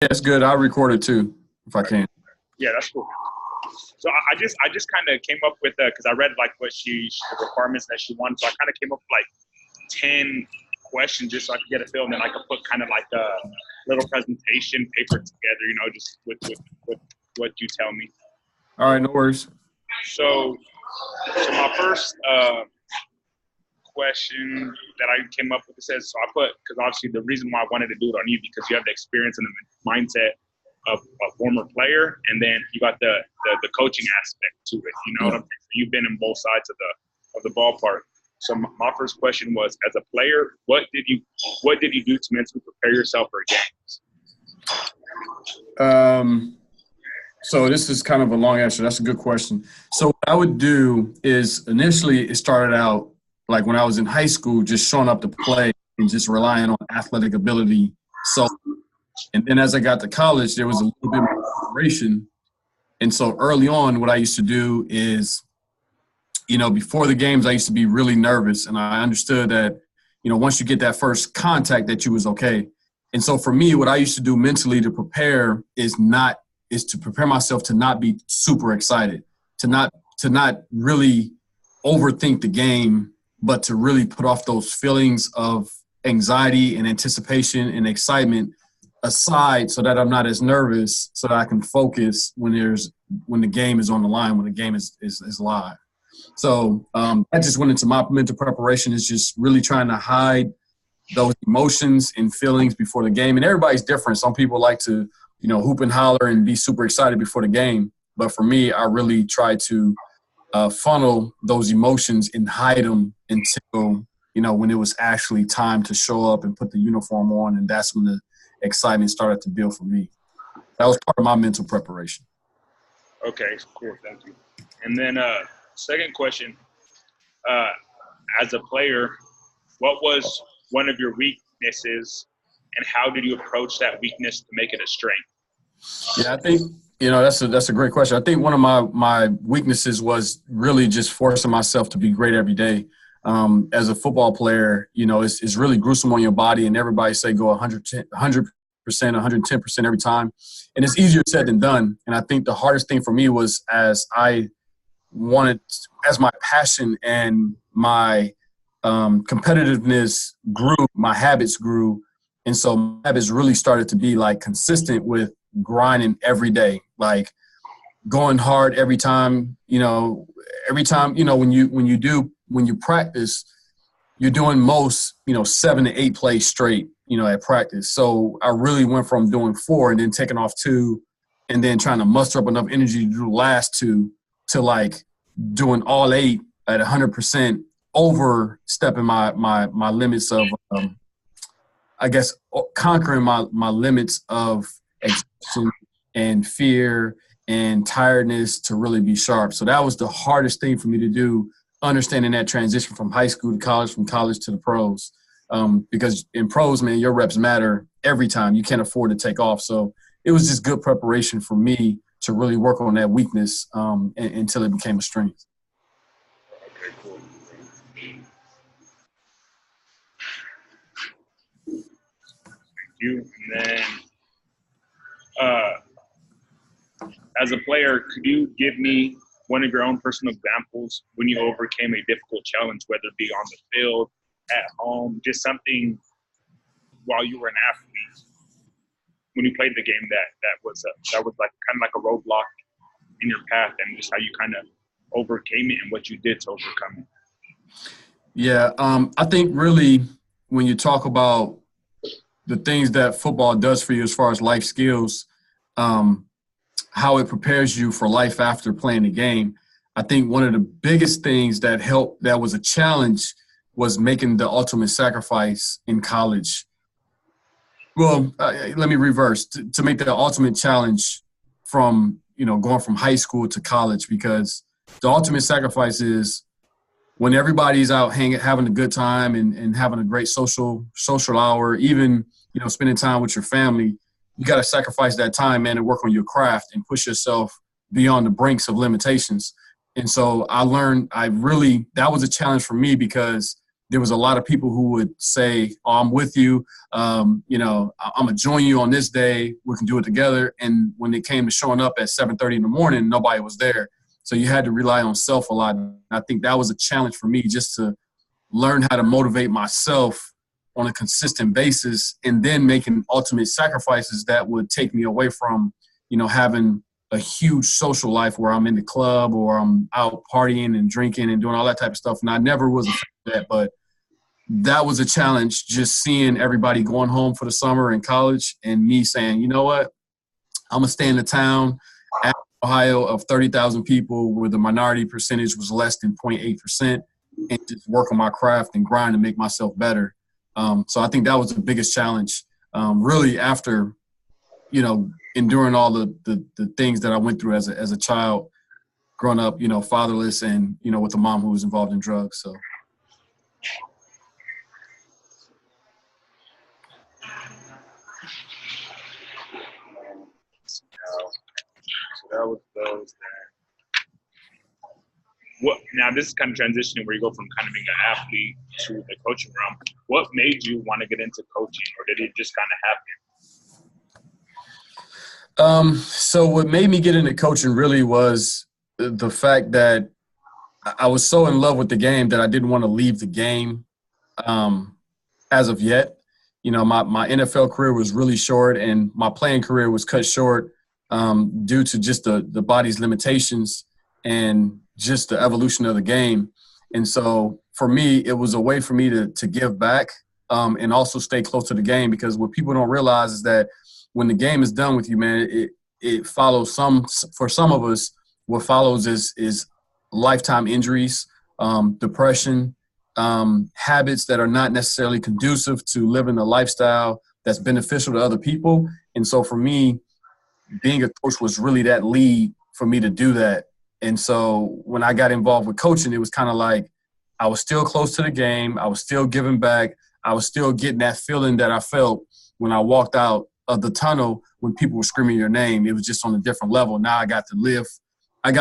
Yeah, it's good. I'll record it too if I can. Yeah, that's cool. So I just kind of came up with because I read like what the requirements that she wanted. So I kind of came up with like 10 questions just so I could get a feel, and then I could put kind of like a little presentation paper together. Just with what you tell me. All right, no worries. So my first question that I came up with, it says, so I put, because obviously the reason why I wanted to do it on you, because you have the experience and the mindset of a former player, and then you got the coaching aspect to it. You know what I'm saying? So you've been in both sides of the ballpark. So my first question was, as a player, what did you do to mentally prepare yourself for games? So this is kind of a long answer. That's a good question. So what I would do is initially it started out like when I was in high school, just showing up to play and just relying on athletic ability. So, and then as I got to college, there was a little bit more preparation. And so early on, what I used to do is, before the games, I used to be really nervous. And I understood that, once you get that first contact that you was okay. And so for me, what I used to do mentally to prepare is to prepare myself to not be super excited, to not really overthink the game, but to really put off those feelings of anxiety and anticipation and excitement aside so that I'm not as nervous, so that I can focus when the game is on the line, when the game is live. So I just went into my mental preparation is just really trying to hide those emotions and feelings before the game. And everybody's different. Some people like to, hoop and holler and be super excited before the game. But for me, I really try to funnel those emotions and hide them until, when it was actually time to show up and put the uniform on. And that's when the excitement started to build for me. That was part of my mental preparation. Okay, cool. Thank you. And then second question, as a player, what was one of your weaknesses and how did you approach that weakness to make it a strength? Yeah, I think, that's a great question. I think one of my weaknesses was really just forcing myself to be great every day. As a football player, it's really gruesome on your body, and everybody say go 100%, 110% every time. And it's easier said than done. And I think the hardest thing for me was as my passion and my competitiveness grew, my habits grew. And so my habits really started to be like consistent with grinding every day, like going hard every time, when you practice, you're doing most, 7 to 8 plays straight, at practice. So I really went from doing 4 and then taking off 2 and then trying to muster up enough energy to do the last 2 to like doing all 8 at 100%, overstepping my limits of, conquering my limits of exhaustion and fear and tiredness to really be sharp. So that was the hardest thing for me to do, understanding that transition from high school to college, from college to the pros. Because in pros, man, your reps matter every time. You can't afford to take off. So it was just good preparation for me to really work on that weakness until it became a strength. Okay, cool. Thank you. And then as a player, could you give me one of your own personal examples when you overcame a difficult challenge, whether it be on the field, at home, just something while you were an athlete, when you played the game that was like kind of like a roadblock in your path, and just how you kind of overcame it and what you did to overcome it? Yeah, I think really when you talk about the things that football does for you as far as life skills, how it prepares you for life after playing the game. I think one of the biggest things that was a challenge was making the ultimate sacrifice in college. Well, let me reverse, to make the ultimate challenge from, going from high school to college, because the ultimate sacrifice is when everybody's out having a good time and having a great social hour, even, spending time with your family. You got to sacrifice that time, man, and work on your craft and push yourself beyond the brinks of limitations. And so I learned that was a challenge for me because there was a lot of people who would say, oh, I'm with you. I'm going to join you on this day. We can do it together. And when it came to showing up at 7:30 in the morning, nobody was there. So you had to rely on self a lot. And I think that was a challenge for me, just to learn how to motivate myself on a consistent basis, and then making ultimate sacrifices that would take me away from, having a huge social life where I'm in the club or I'm out partying and drinking and doing all that type of stuff. And I never was a fan of that, but that was a challenge, just seeing everybody going home for the summer in college and me saying, you know what, I'm going to stay in the town at Ohio of 30,000 people where the minority percentage was less than 0.8%, and just work on my craft and grind to make myself better. So I think that was the biggest challenge, really, after, enduring all the things that I went through as a child, growing up, fatherless and, with a mom who was involved in drugs. So. So that was those there. Now this is kind of transitioning where you go from kind of being an athlete to the coaching realm. What made you want to get into coaching, or did it just kind of happen? So what made me get into coaching really was the fact that I was so in love with the game that I didn't want to leave the game as of yet. My NFL career was really short, and my playing career was cut short due to just the body's limitations and just the evolution of the game. And so for me, it was a way for me to give back and also stay close to the game, because what people don't realize is that when the game is done with you, man, it follows for some of us, what follows is lifetime injuries, depression, habits that are not necessarily conducive to living a lifestyle that's beneficial to other people. And so for me, being a coach was really that lead for me to do that. And so when I got involved with coaching, it was kind of like I was still close to the game. I was still giving back. I was still getting that feeling that I felt when I walked out of the tunnel when people were screaming your name. It was just on a different level. Now I got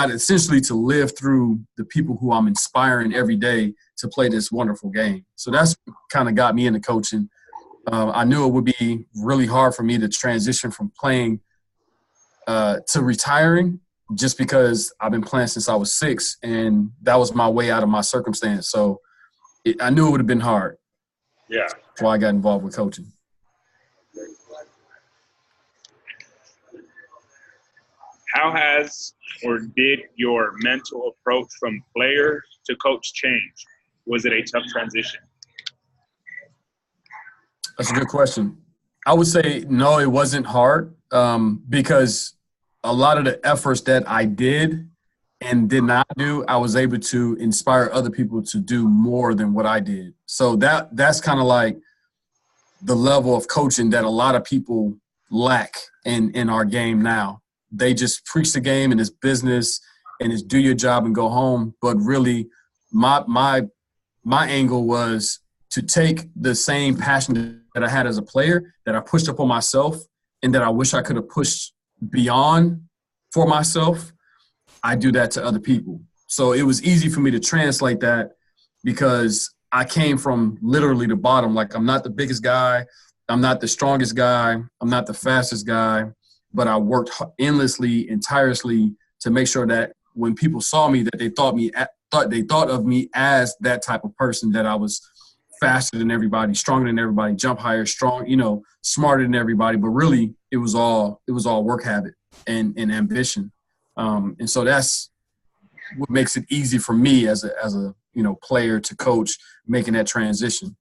essentially to live through the people who I'm inspiring every day to play this wonderful game. So that's what kind of got me into coaching. I knew it would be really hard for me to transition from playing to retiring, just because I've been playing since I was 6, and that was my way out of my circumstance. So I knew it would have been hard. Yeah. That's why I got involved with coaching. How has or did your mental approach from player to coach change? Was it a tough transition? That's a good question. I would say no, it wasn't hard because a lot of the efforts that I did and did not do, I was able to inspire other people to do more than what I did. So that's kind of like the level of coaching that a lot of people lack in our game now. They just preach the game and it's business and it's do your job and go home. But really, my angle was to take the same passion that I had as a player, that I pushed up on myself, and that I wish I could have pushed beyond for myself. I do that to other people. So it was easy for me to translate that, because I came from literally the bottom. Like, I'm not the biggest guy. I'm not the strongest guy. I'm not the fastest guy. But I worked endlessly and tirelessly to make sure that when people saw me, that they thought of me as that type of person, that I was faster than everybody, stronger than everybody, jump higher, smarter than everybody. But really, it was all work habit and ambition. And so that's what makes it easy for me as a player to coach, making that transition.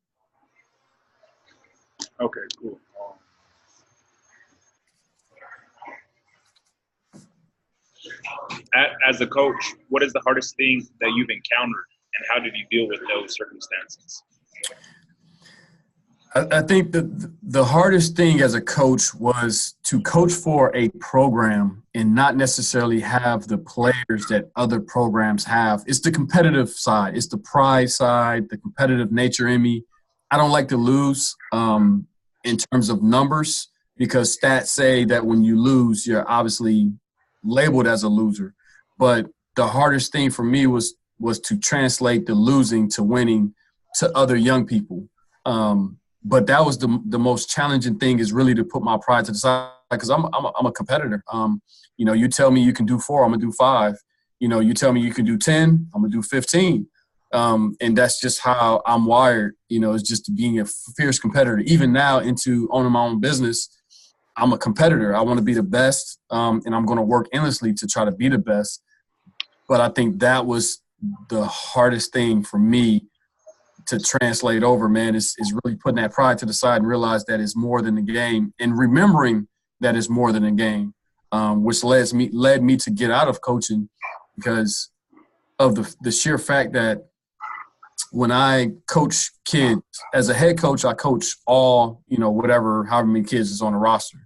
Okay, cool. As a coach, what is the hardest thing that you've encountered, and how did you deal with those circumstances? I think the hardest thing as a coach was to coach for a program and not necessarily have the players that other programs have. It's the competitive side. It's the pride side, the competitive nature in me. I don't like to lose in terms of numbers, because stats say that when you lose, you're obviously labeled as a loser. But the hardest thing for me was to translate the losing to winning to other young people. But that was the most challenging thing, is really to put my pride to the side, because I'm a competitor. You know, you tell me you can do 4, I'm gonna do 5. You know, you tell me you can do 10, I'm gonna do 15. And that's just how I'm wired. You know, it's just being a fierce competitor. Even now, into owning my own business, I'm a competitor. I want to be the best, and I'm going to work endlessly to try to be the best. But I think that was the hardest thing for me to translate over, man, is really putting that pride to the side and realize that it's more than the game, and remembering that it's more than a game, which led me to get out of coaching because of the sheer fact that when I coach kids, as a head coach, I coach all, you know, however many kids is on the roster.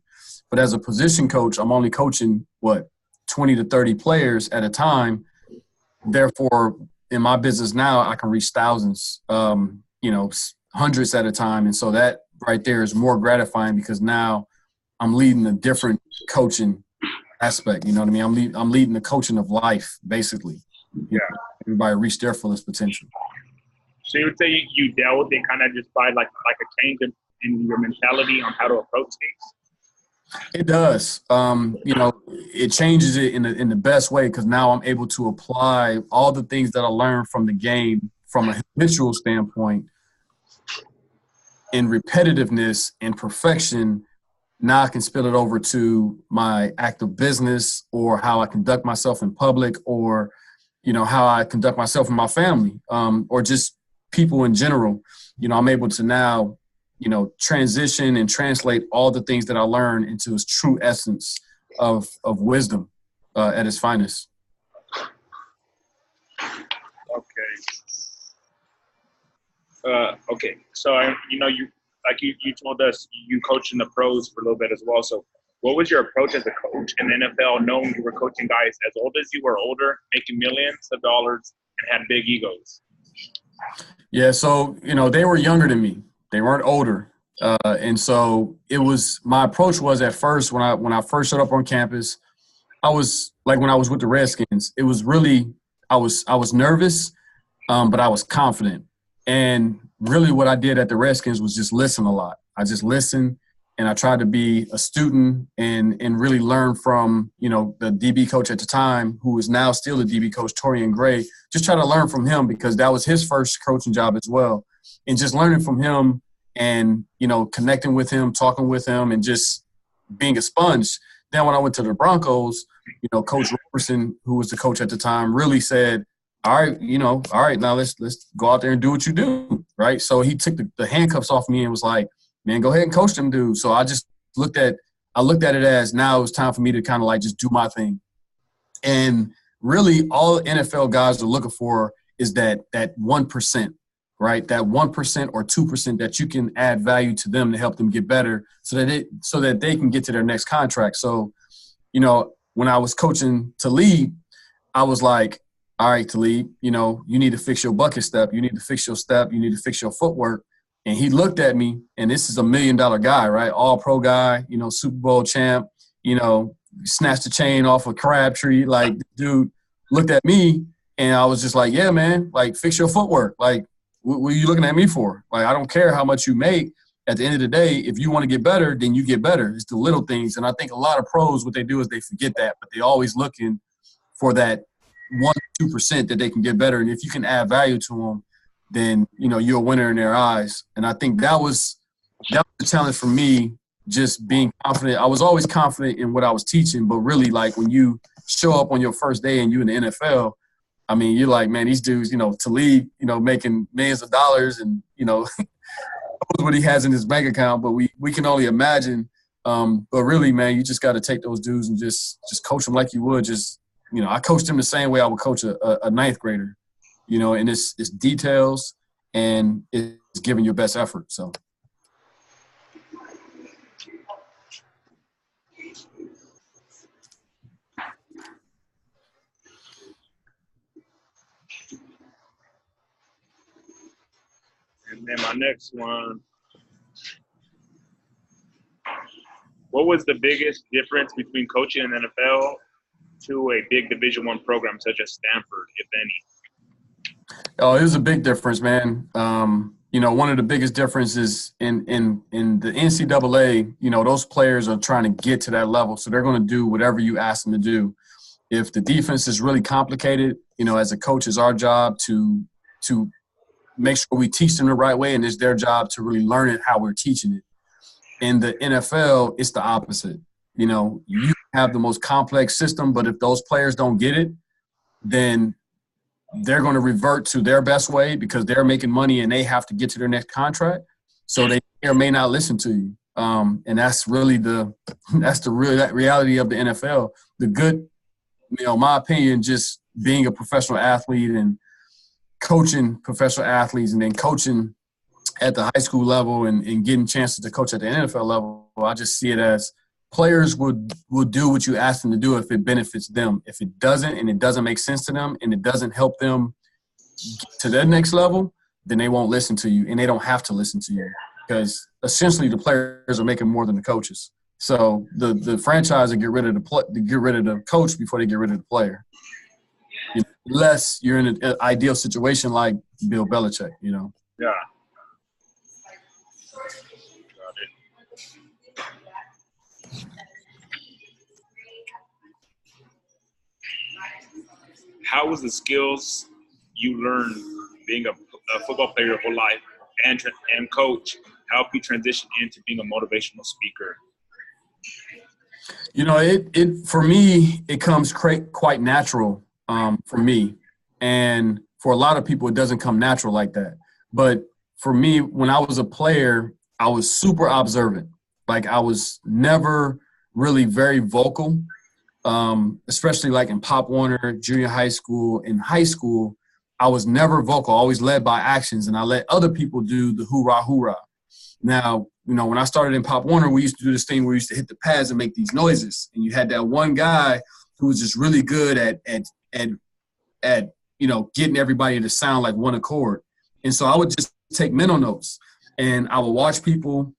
But as a position coach, I'm only coaching, 20 to 30 players at a time. Therefore, in my business now, I can reach thousands, you know, hundreds at a time. And so that right there is more gratifying, because now I'm leading a different coaching aspect. You know what I mean? I'm leading the coaching of life, basically. Yeah. Everybody reach their fullest potential. So you would say you dealt with it kind of just by like a change in your mentality on how to approach things? It does. You know, it changes it in the best way, because now I'm able to apply all the things that I learned from the game from a habitual standpoint, in repetitiveness and perfection. Now I can spill it over to my active business, or how I conduct myself in public, or, you know, how I conduct myself in my family, or just people in general. You know, I'm able to now, you know, transition and translate all the things that I learned into its true essence of wisdom at its finest. Okay. So you told us you coached in the pros for a little bit as well. So what was your approach as a coach in the NFL, knowing you were coaching guys as old as you were, older, making millions of dollars, and had big egos? Yeah, so, you know, they were younger than me. They weren't older. And so my approach was, at first, when I first showed up on campus, I was like, when I was with the Redskins, it was really, I was nervous, but I was confident. And really what I did at the Redskins was just listen a lot. I just listened, and I tried to be a student and really learn from, you know, the DB coach at the time, who is now still the DB coach, Torian Gray. Just try to learn from him, because that was his first coaching job as well. And just learning from him and, you know, connecting with him, talking with him, and just being a sponge. Then when I went to the Broncos, you know, Coach Roberson, who was the coach at the time, really said, all right, now let's go out there and do what you do, right? So he took the handcuffs off me and was like, man, go ahead and coach them dudes. So I just looked at it as, now it was time for me to kind of like just do my thing. And really all NFL guys are looking for is that 1%, right? That 1% or 2% that you can add value to them to help them get better, so that they can get to their next contract. So, you know, when I was coaching Talib, I was like, all right, Talib, you know, you need to fix your bucket step. You need to fix your step. You need to fix your footwork. And he looked at me, and this is $1 million guy, right? All pro guy, you know, Super Bowl champ, you know, snatched the chain off a Crabtree. Like, dude looked at me, and I was just like, yeah, man, like, fix your footwork. Like, what are you looking at me for? Like, I don't care how much you make. At the end of the day, if you want to get better, then you get better. It's the little things. And I think a lot of pros, what they do is they forget that, but they always looking for that 1-2% that they can get better. And if you can add value to them, then, you know, you're a winner in their eyes. And I think that was the challenge for me, just being confident. I was always confident in what I was teaching, but really, like, when you show up on your first day and you in the NFL, I mean, you're like, man, these dudes, you know, Talib, you know, making millions of dollars, and, you know, knows what he has in his bank account, but we can only imagine. But really, man, you just got to take those dudes and just coach them like you would. Just, you know, I coached them the same way I would coach a ninth grader, you know, and it's details and it's giving your best effort. So. And then my next one, what was the biggest difference between coaching in the NFL to a big Division I program such as Stanford, if any? Oh, it was a big difference, man. One of the biggest differences in the NCAA, those players are trying to get to that level, so they're going to do whatever you ask them to do. If the defense is really complicated, as a coach, it's our job to make sure we teach them the right way, and it's their job to really learn it how we're teaching it. In the NFL, it's the opposite. You have the most complex system, but if those players don't get it, then they're going to revert to their best way because they're making money and they have to get to their next contract. So they may or may not listen to you. And that's really that's the real reality of the NFL. The good, my opinion, just being a professional athlete and coaching professional athletes and then coaching at the high school level and getting chances to coach at the NFL level, I just see it as players will do what you ask them to do if it benefits them. If it doesn't and it doesn't make sense to them and it doesn't help them get to their next level, then they won't listen to you, and they don't have to listen to you because essentially the players are making more than the coaches. So the franchise will get rid of the coach before they get rid of the player. Unless you're in an ideal situation like Bill Belichick, Yeah. How was the skills you learned being a football player your whole life and coach help you transition into being a motivational speaker? It for me, it comes quite natural for me. And for a lot of people, it doesn't come natural like that. But for me, when I was a player, I was super observant. Like I was never really very vocal. Especially like in Pop Warner, junior high school, in high school, I was never vocal, always led by actions, and I let other people do the hoorah, hoorah. Now, when I started in Pop Warner, we used to do this thing where we used to hit the pads and make these noises, and you had that one guy who was just really good at getting everybody to sound like one accord. And so I would just take mental notes, and I would watch people.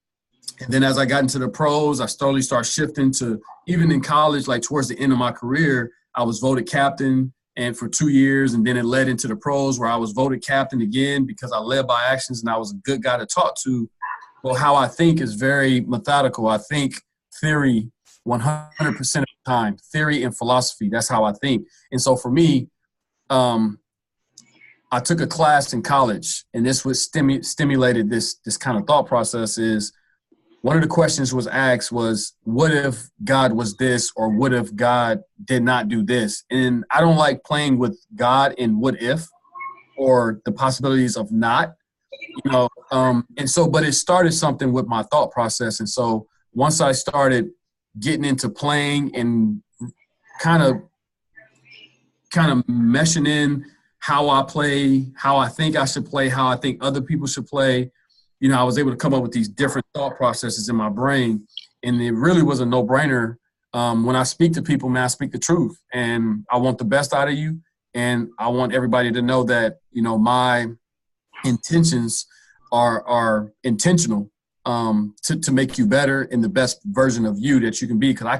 And then as I got into the pros, I slowly started shifting to, even in college, like towards the end of my career, I was voted captain and for 2 years. And then it led into the pros where I was voted captain again because I led by actions and I was a good guy to talk to. Well, how I think is very methodical. I think theory 100% of the time, theory and philosophy. That's how I think. And so for me, I took a class in college, and this was stimulated this kind of thought process is, one of the questions was asked was, what if God was this, or what if God did not do this? And I don't like playing with God in what if or the possibilities of not, but it started something with my thought process. And so once I started getting into playing and kind of meshing in how I play, how I think I should play, how I think other people should play, I was able to come up with these different thought processes in my brain, and it really was a no-brainer. When I speak to people, man, I speak the truth, and I want the best out of you, and I want everybody to know that, my intentions are intentional to make you better and the best version of you that you can be. Because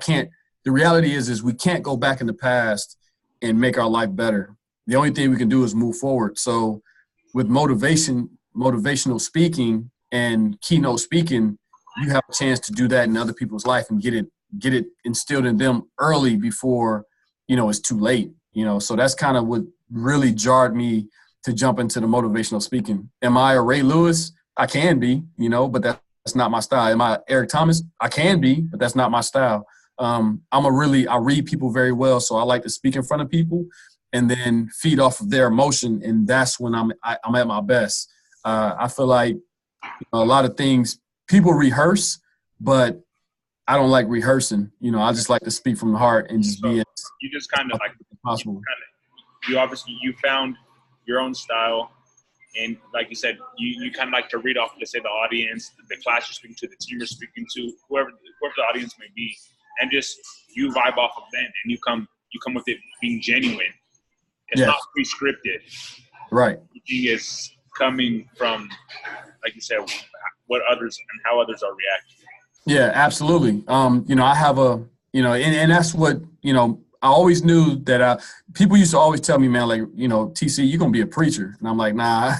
the reality is we can't go back in the past and make our life better. The only thing we can do is move forward. So with motivational speaking and keynote speaking, you have a chance to do that in other people's life and get it instilled in them early before, it's too late, So that's kind of what really jarred me to jump into the motivational speaking. Am I a Ray Lewis? I can be, but that's not my style. Am I Eric Thomas? I can be, but that's not my style. I read people very well, so I like to speak in front of people and then feed off of their emotion, and that's when I'm at my best. I feel like a lot of things people rehearse, but I don't like rehearsing. I just like to speak from the heart and just be as you just kind of like possible. You found your own style, and like you said, you kind of like to read off, let's say, the audience, the class you're speaking to, the team you're speaking to, whoever the audience may be, and just you vibe off of them, and you come with it being genuine. It's not pre-scripted. Right. Everything is coming from, like you said, what others and how others are reacting. Yeah, absolutely. I have and that's what, I always knew that people used to always tell me, man, like, TC, you're going to be a preacher. And I'm like, nah,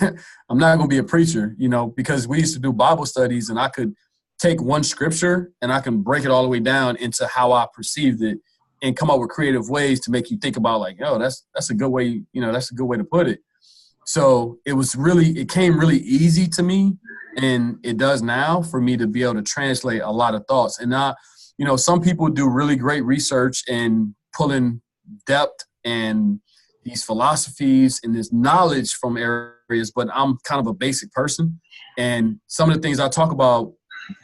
I'm not going to be a preacher, because we used to do Bible studies and I could take one scripture and I can break it all the way down into how I perceived it and come up with creative ways to make you think about like, oh, that's a good way, that's a good way to put it. So it came really easy to me, and it does now for me to be able to translate a lot of thoughts. And now, some people do really great research and pull in depth and these philosophies and this knowledge from areas, but I'm kind of a basic person. And some of the things I talk about,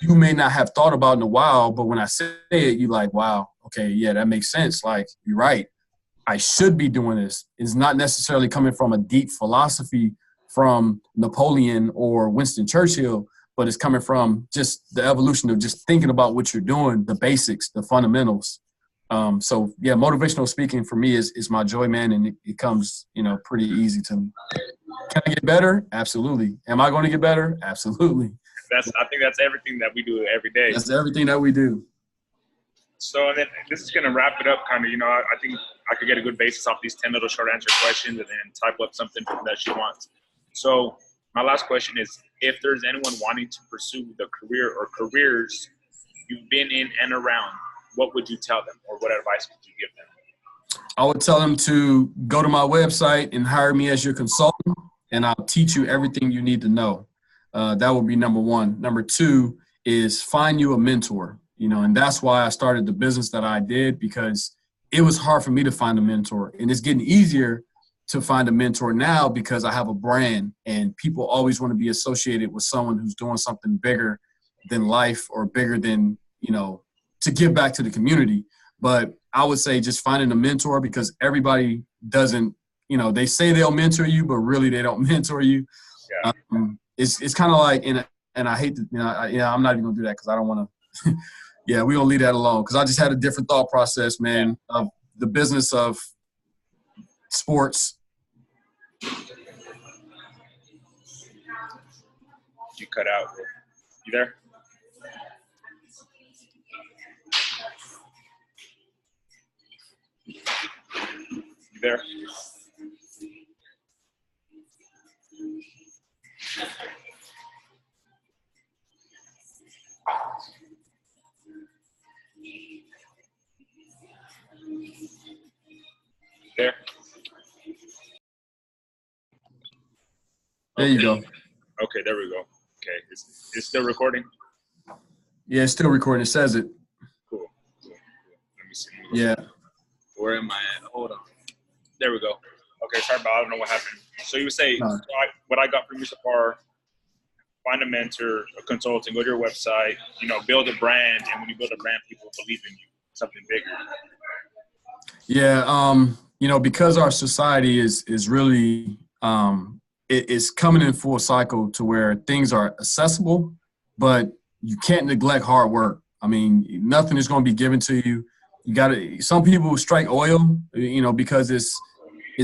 you may not have thought about in a while, but when I say it, you're like, wow, okay, yeah, that makes sense. Like, you're right. I should be doing this. It's not necessarily coming from a deep philosophy from Napoleon or Winston Churchill, but it's coming from just the evolution of just thinking about what you're doing, the basics, the fundamentals. So yeah, motivational speaking for me is my joy, man. And it comes, pretty easy to me. Can I get better? Absolutely. Am I going to get better? Absolutely. I think that's everything that we do every day. That's everything that we do. So and then this is going to wrap it up kind of, I think I could get a good basis off these 10 little short answer questions and then type up something that she wants. So my last question is, if there's anyone wanting to pursue the career or careers you've been in and around, what would you tell them, or what advice would you give them? I would tell them to go to my website and hire me as your consultant, and I'll teach you everything you need to know. That would be number one. Number two is find you a mentor, and that's why I started the business that I did, because it was hard for me to find a mentor, and it's getting easier to find a mentor now because I have a brand, and people always want to be associated with someone who's doing something bigger than life or bigger than, to give back to the community. But I would say just finding a mentor, because everybody doesn't, they say they'll mentor you, but really they don't mentor you. Yeah. It's kind of like, and I hate to, I'm not even gonna do that because I don't want to. Yeah, we're gonna leave that alone, because I just had a different thought process, man, of the business of sports. You cut out. You there? You there? There. There you go. Okay, there we go. Okay, it's still recording? Yeah, it's still recording. It says it. Cool. Let me see. Yeah. Where am I at? Hold on. There we go. Okay, sorry about I don't know what happened. So you would say, what I got from you so far, find a mentor, a consultant, go to your website, build a brand, and when you build a brand, people believe in you, something bigger. Yeah, because our society is really it's coming in full cycle to where things are accessible, but you can't neglect hard work. I mean, nothing is going to be given to you. You got to. Some people strike oil, because it's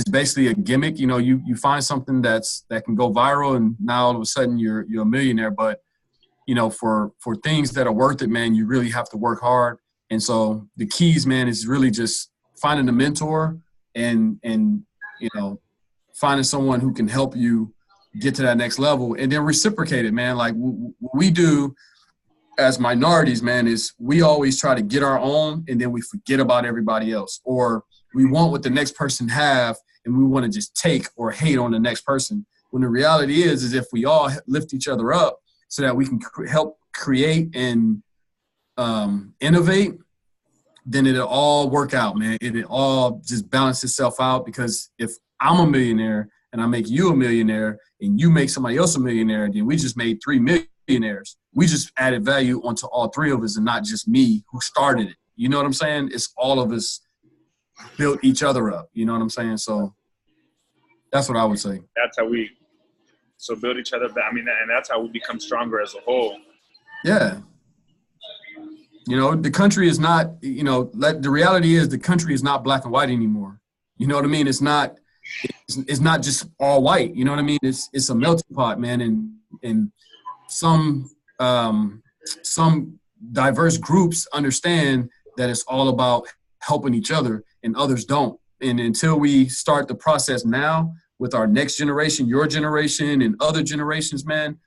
basically a gimmick. You find something that can go viral, and now all of a sudden you're a millionaire. But for things that are worth it, man, you really have to work hard. And so the keys, man, is really just finding a mentor and finding someone who can help you get to that next level, and then reciprocate it, man. Like what we do as minorities, man, is we always try to get our own, and then we forget about everybody else, or we want what the next person have, and we want to just take or hate on the next person. When the reality is if we all lift each other up so that we can help create and innovate, then it'll all work out, man. It'll all just balance itself out, because if I'm a millionaire and I make you a millionaire and you make somebody else a millionaire, then we just made 3 millionaires. We just added value onto all 3 of us, and not just me who started it. You know what I'm saying? It's all of us built each other up. You know what I'm saying? So that's what I would say. That's how we build each other. I mean, and that's how we become stronger as a whole. Yeah. The country is not, the reality is the country is not black and white anymore. You know what I mean? It's not just all white. You know what I mean? It's a melting pot, man. And some diverse groups understand that it's all about helping each other. and others don't. And until we start the process now with our next generation, your generation, and other generations, man,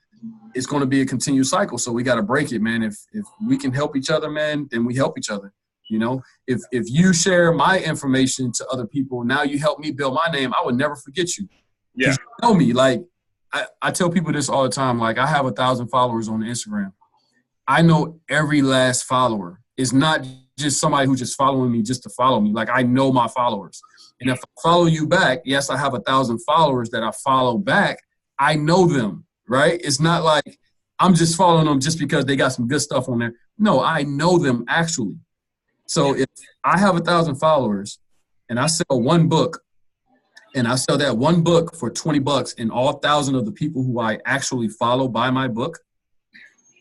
it's going to be a continued cycle. So we got to break it, man. If we can help each other, man, then we help each other. You know, if you share my information to other people, now you help me build my name, I would never forget you. Yeah. You know me. Like, I tell people this all the time. Like, I have 1,000 followers on Instagram. I know every last follower. It's not just somebody who's just following me just to follow me. Like, I know my followers. And if I follow you back, yes, I have 1,000 followers that I follow back. I know them, right? It's not like I'm just following them just because they got some good stuff on there. No, I know them actually. So if I have 1,000 followers and I sell one book, and I sell that one book for $20, and all 1,000 of the people who I actually follow buy my book,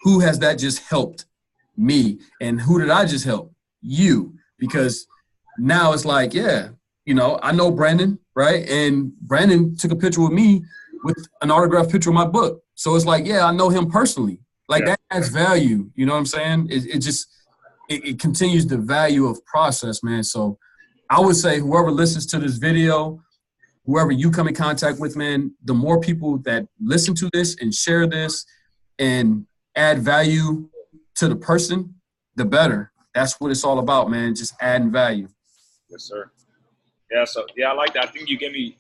who has that just helped? Me. And who did I just help? You. Because now it's like, yeah, you know, I know Brandon, right? And Brandon took a picture with me with an autographed picture of my book. So it's like, yeah, I know him personally. Like, that adds value. You know what I'm saying? It continues the value of process, man. So I would say whoever listens to this video, whoever you come in contact with, man, the more people that listen to this and share this and add value to the person, the better. That's what it's all about, man. Just adding value. Yes, sir. Yeah, so, yeah, I like that. I think you gave me